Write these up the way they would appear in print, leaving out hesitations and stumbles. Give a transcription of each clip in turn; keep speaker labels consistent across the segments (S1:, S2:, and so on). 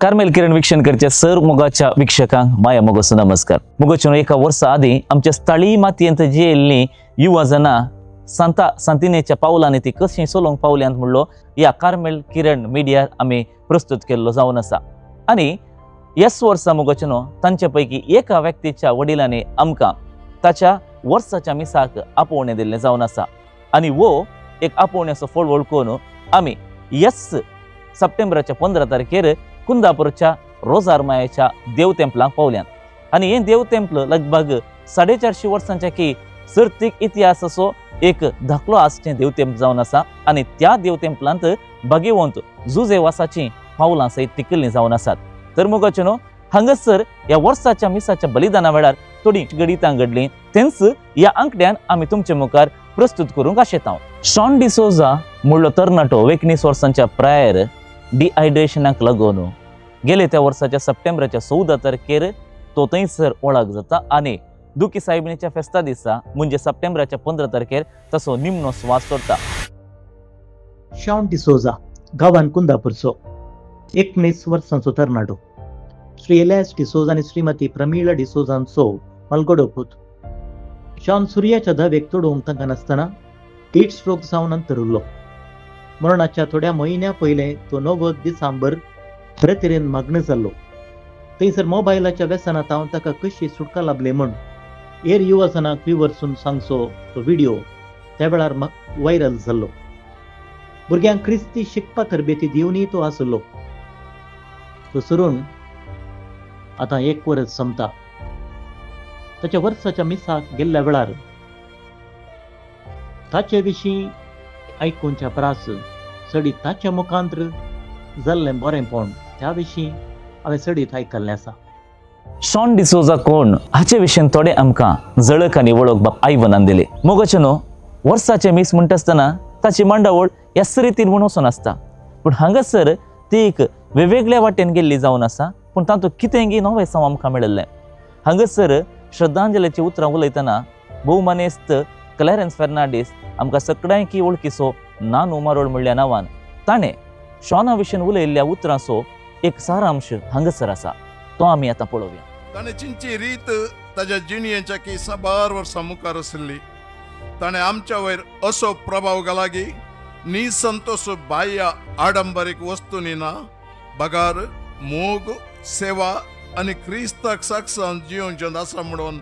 S1: Carmel किरण वीक्षण करचे sir मोगाच्या वीक्षकांक माया मोगोचो नमस्कार. मोगोच्यो एका वर्सा आदी आमच्या स्थळी मातयेंत जेल्ली युवा जना सांता सांतिनेच्या पावलांनी ती कशी सोलोंक पावल्यांत म्हणलो या कार्मेल किरण मिडिया आमी प्रस्तुत केल्लो जावन आसा. आणि याच वर्सा मोगोच्यो तांचे पैकी एका व्यक्तीच्या वडिलांनी आमकां ताच्या वर्साच्या मिसाक आपोवणें दिल्लें जावन आसा. आणि वो एक आपोवण्याचो फळ वळखून आमी याच सप्टेंबराच्या 15 तारखेर कुंदापूरच्या रोजार मायेच्या देव तेंपलांक पावल्यात. आणि हे देव तेंपल लगभग 450 वर्सांच्या की सर्तीक इतिहास असो एक धाकलो आसचें देव तेंपल जावन आसा. आणि त्या देव तेंपलांत भाग्यवंत जुजेवासाची पावलां सयत टिकिल्लीं जावन आसात. तर मोगोच्यो हांगासर या वर्साच्या मिसाच्या बलिदाना वेळार थोडी गणितां घडलीं तेंच या अंकड्यान आमी तुमचे मुखार प्रस्तुत करूंक आशेतां. शॉन डिसोजा म्हणलो तरणाटो 19 वर्सांच्या प्रायर डिहायड्रेशनाक लागून गेले त्या वर्साच्या सप्टेंबराच्या 14 तारखेर तो थंयसर वळख जाता. आणि दुखी साहेबीच्या फेस्ता दिसा म्हणजे सप्टेंबराच्या 15 तारखेर तसो निमणो स्वास सोडता.
S2: शॉन डिसोजा गांवान कुंदापूरचो 19 वर्सांचो तरणाटो. श्री एलियास डिसोजा आणि श्रीमती प्रमिला डिसोजांचो मलगडो पूत. शॉन सुर्याच्या धवेक चडोवंक तांकां नासतना हीट स्ट्रोक जावन अंतर उरलो. मरणाच्या थोड्या म्हयन्या पयले तो 90 दिसांभर बरे तरेन मग्न जाल्लो. थंयसर मोबायलाच्या व्यसनांत हांव ताका कशी सुटका लाभली म्हूण हेर युवा जनांक विवरसून सांगचो तो व्हिडिओ त्या वेळार व्हायरल जाल्लो. भुरग्यांक क्रिस्ती शिकपा तरबेती दिवनय तो आसलो. तो सरून आतां 1 वर्स संपता. ताच्या वर्साच्या मिसाक गेल्ल्या वेळार ताचे विशीं आयकूनच्या प्रास सडीत ताच्या मुखांत्र जाल्लें बरेंपण त्या विशीं हांवें सडीत आयकल्लें आसा.
S1: शॉन डिसोजा कोण हाचे विशीं थोडे आमकां जळक आनी वळख बाब आयवनान दिले. मोगोच्यो वर्साचे मीस म्हणटा आसतना ताची मांडावळ ह्याच रितीन म्हूण वचून आसता. पूण हांगासर ती एक वेगवेगळ्या वाटेन गेल्ली जावन आसा. पूण तातूंत कितेंय नवें साव आमकां मेळिल्लें. हांगासर श्रद्धांजलीची उतरां उलयतना भोवमानेस्त क्लॅरन्स फेर्नांडीस आमकां सगळ्यांकी वळखीचो नानू मारोळ म्हणल्या नांवान ताणें शॉना विशीं उलयल्ल्या उतरांचो एक सारांश हांगासर आसा. तो आमी आतां पळोवया.
S3: ताणें चिंची रीत ताच्या जिणयेच्या की 100 वर्सां मुखार आशिल्ली. ताणें आमच्या वयर असो प्रभाव घाला की निसंतोष बाह्य आडंबरीक वस्तूंनी ना बगार मोग सेवा आनी क्रिस्ताक साक्षांत जिवंचें आसा म्हणून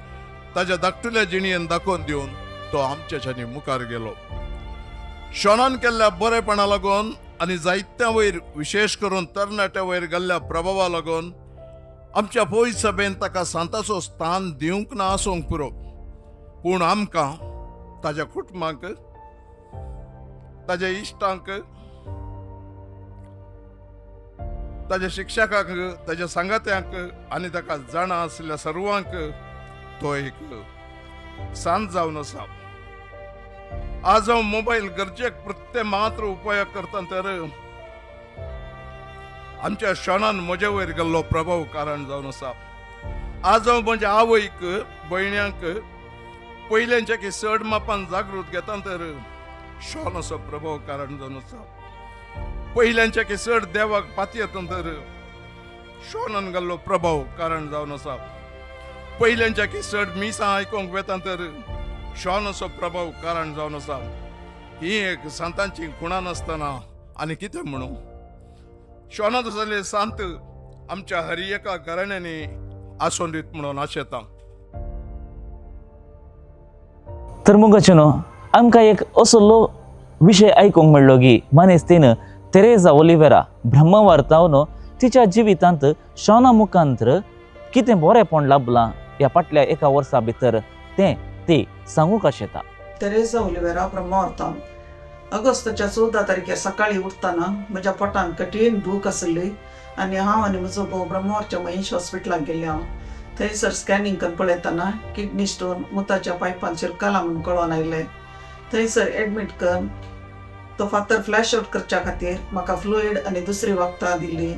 S3: ताच्या धाकटुल्या जिणयेन दाखोवन दिवन तो आमच्याच्यानी मुखार गेलो. शॉनान केल्ल्या बरेपणा लागून आनी जायत्या वयर विशेष करून तरणाट्या वयर गेल्ल्या प्रभावा लागून आमच्या पयस सभेन ताका सांताचो स्थान दिवंक ना आसूंक पुरो. पूण आमकां ताच्या कुटुंबाक ताच्या इश्टांक ताच्या शिक्षकांक ताच्या सांगात्यांक आनी ताका जाणा आसलेल्या सर्वांक तो एक सांत जावन आसा. आज हांव मोबायल गरजेक प्रत्येक मात्र उपयोग करता तर आमच्या शॉनान म्हजे वयर गेल्लो प्रभाव कारण जावन आसा. आज हांव म्हज्या आवयक भयण्यांक पयल्यांच्या की चड मापान जागृत घेता तर शॉन असो प्रभाव कारण जावन आसा. पयल्यांच्या की चड देवाक पाती येता तर शॉनान गेल्लो प्रभाव कारण जावन आसा. पयल्यांच्या की चड मिसां आयकूंक वेता तर शॉन असो प्रभाव कारण जावन आसा. ही एक सांतांची खुणा नासतना आनी कितें म्हणू. शॉनात जाल्ले सांत आमच्या हर एका घराण्यांनी आसून दीत म्हणून आशेतां.
S1: तर मोगोच्यो आमकां एक असो विशय आयकूंक मेळ्ळो की मानेस्तीन तेरेजा ओलिवेरा ब्रह्मवार्तावन तिच्या जिवितांत शॉना मुखांत्र कितें बरेंपण लाभलां ह्या फाटल्या एका वर्सा भितर तें ती सांगूंक आशेता.
S4: तेरेजा ओलिवेरा ब्रह्मवार्तावन ऑगस्टच्या 14 तारखेर सकाळी उठताना म्हज्या पोटान कठीण दूख आसली आनी हांव आनी म्हजो घोव ब्रह्मवारच्या महेश हॉस्पिटलाक गेले. हांव थंयसर स्कॅनिंग करून पळयतना किडनी स्टोन मुताच्या पायपान शिरकला म्हणून कळोन आयलें. थंयसर एडमीट करून तो फातर फ्लॅश आउट करच्या खातीर म्हाका फ्लुइड आनी दुसरी वखदां दिल्ली.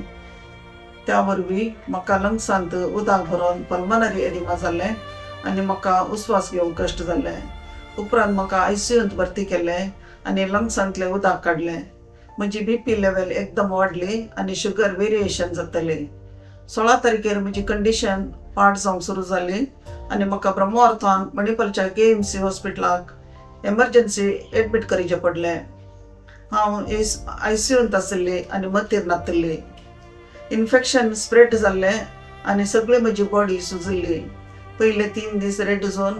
S4: त्या वरवीं म्हाका लंग्सांत उदक भरोन पल्मनरी एडिमा जाल्लें आनी म्हाका उस्वास घेवंक कश्ट जाल्ले. उपरांत म्हाका ICUंत भरती केलें आनी लंग्सांतलें उदक काडलें. म्हजी BP लेवल एकदम वाडली आनी शुगर वेरिएशन जातले. 16 तारखेर म्हजी कंडिशन पाड जावंक सुरू जाली आनी म्हाका ब्रह्मोर्थान मणिपालच्या KMC हॉस्पिटलाक एमर्जन्सी एडमीट करचें पडलें. हांव ICUंत आसली आनी मतीर नातली. इन्फेक्शन स्प्रेड जाल्लें आनी सगळी म्हजी बॉडी सुजिल्ली. पयले 3 दीस रेड झोन,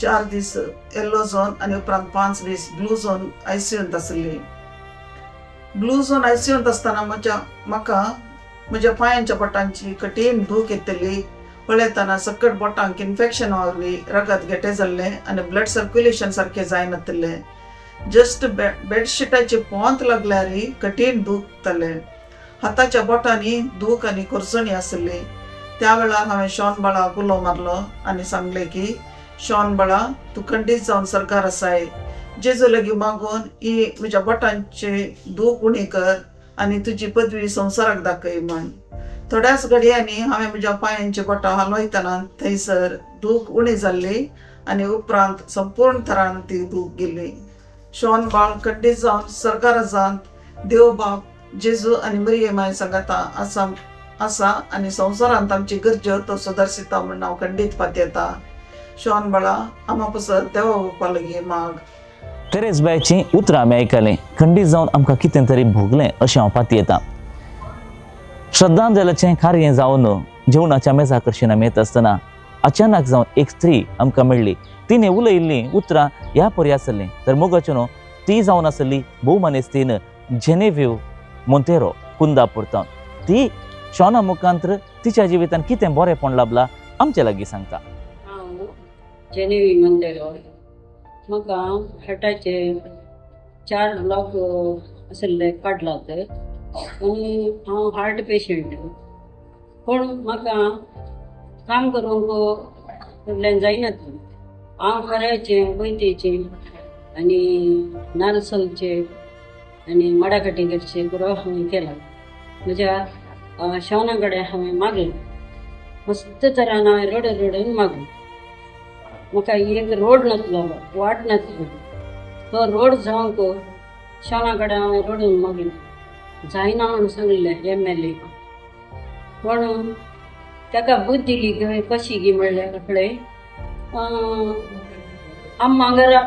S4: 4 दीस येलो झोन आनी उपरांत 5 दीस ब्लू झोन ICUंत आसली. ब्लू झोन ICUंत आसतना म्हाका म्हज्या पांयांच्या बोटांची कठीण दूख येतली. पळयतना सकट बोटांक इन्फेक्शन वावरी, रगत गेटे जाल्ले आनी ब्लड सर्क्युलेशन सारकें जायनातले. जस्ट बेडशीटाची पोंत लागल्यार कठीण दुखतले. हाताच्या बोटांनी दूख आनी कुरसणी आसली. त्या वेळार हांवें शॉन बाळाक उलो मारलो आनी सांगलें की शॉन बाळा, तूं खंडीत जावन सरकार आसाय. जेजू लागीं मागून ही म्हज्या बोटांची दूख उणी कर आनी तुजी पदवी संवसाराक दाखय म्हण. थोड्याच घडयांनी हांवें म्हज्या पांयांची बोटां हालयतना थंयसर दूख उणी जाल्ली आनी उपरांत संपूर्ण तरान ती दूख गेली. शॉन बाळ खंडीत जावन सरकारांत जावन देव बाप, जेजू आनी मरिये माय सांगाता आसा आनी संवसारांत आमची गरजो तो सुदारसिता म्हण हांव खंडीत पातयेता. शॉन बाळा, आमा पसर देवा बापा लागीं माग.
S1: तेरेस बायची उतरां आमी आयकलें. खंडीत जावन आमकां कितें तरी भोगलें अशें हांव पातयेतां. श्रद्धांजलीचें कार्य जावन जेवणाच्या मेजा कडच्यान आमी येता आसतना अचानक जावन एक स्त्री आमकां मेळ्ळी. तिणें उलयिल्लीं उतरां ह्या परी आसलीं. तर मोगाचें न्हू, ती जावन आसली भोवमानेस्तीन जेनेविव मोंतेरो कुंदापुरतावन. ती शॉना मुखांतर तिच्या जिवितान कितें बरेंपण लाभलां आमचे लागीं सांगता.
S5: हांव जेनेवी मोंतेरो. म्हाका हार्टाचे 4 ब्लॉक आसले काडलात आनी हांव हार्ट पेशंट. पूण म्हाका काम करूंक कडल्यान जायनात. हांव खऱ्याचें, वैद्येचें आनी नारसलचें आनी माडाकाटेकरचें बरो हांवें केला. म्हज्या शॉना कडेन हांवें मागलें. मस्त तरान हांवें रडून मागलें. म्हाका एक रोड नासलो, वाट नासलो. तो रोड जावंक शॉना कडेन हांवें रडून मागलें. जायना म्हणून सांगलें MLA. पण ताका बुद्धी दिली कशी गी म्हणल्यार कळ्ळें, अम्मा घरा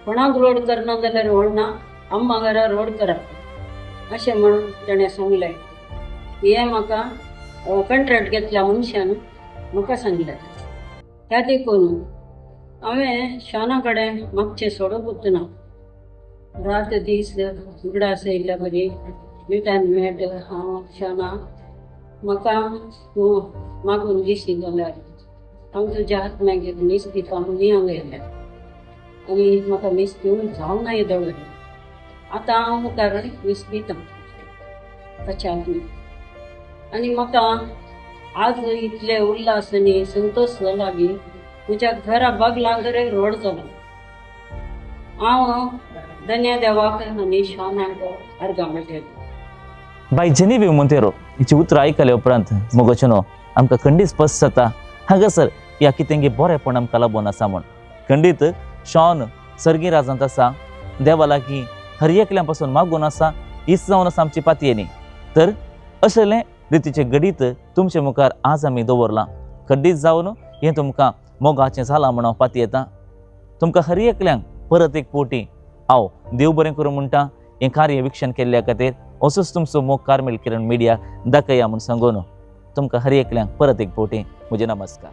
S5: कोणाक रोड करना जाल्यार व्हडना, अम्मा घरा रोड करा अशें म्हणून ताणें सांगलें. हें म्हाका कॉन्ट्रॅक्ट घेतल्या मनशान म्हाका सांगलें. त्या देखून हांवें शॉना कडेन मागचें सोडूंकूच ना. रात दीस उगडास येयल्या बरी मिठान मेट हांव शॉना म्हाका मागून दिशी जाल्यार हांव तुज्या हात मागीर मीस दिता म्हणून हांव येयलें. आनी म्हाका मीस दिवून जावंक ना दवरलें. आतां हांव मुखार मीस दिता ताच्याक. आनी म्हाका आज इतले उल्हास आनी संतोश जाला की म्हज्या घरा बागलांकडे रोड जालो. हांव धन्य देवाक आनी शॉनाक अर्गां मेळटलें.
S1: बाय जेनेविव मोंतेरो हिची उतरां आयकल्या उपरांत मोगाचें न्हू आमकां खंडीत स्पश्ट जाता हांगासर ह्या कितेंगे बरेंपण आमकां लाबून आसा म्हूण. खंडीत शॉन सर्गी राजांत आसा, देवा लागीं हर एकल्या पासून मागून आसा, हीच जावन आसा आमची पातयेनी. तर अशें रितीचे गडीत तुमचे मुखार आज आमी दवरलां. खंडीत जावन हें तुमकां मोगाचें जालां म्हूण हांव पातयेतां. तुमकां हर एकल्यांक परत एक फावटी हांव देव बरें करूं म्हणटा. हें कार्य विक्षण केल्ल्या खातीर असोच तुमचो मोग कार्मेल किरण मिडिया दाखया म्हूण सांगून तुमकां हर एकल्यांक परत एक फावटी म्हजे नमस्कार.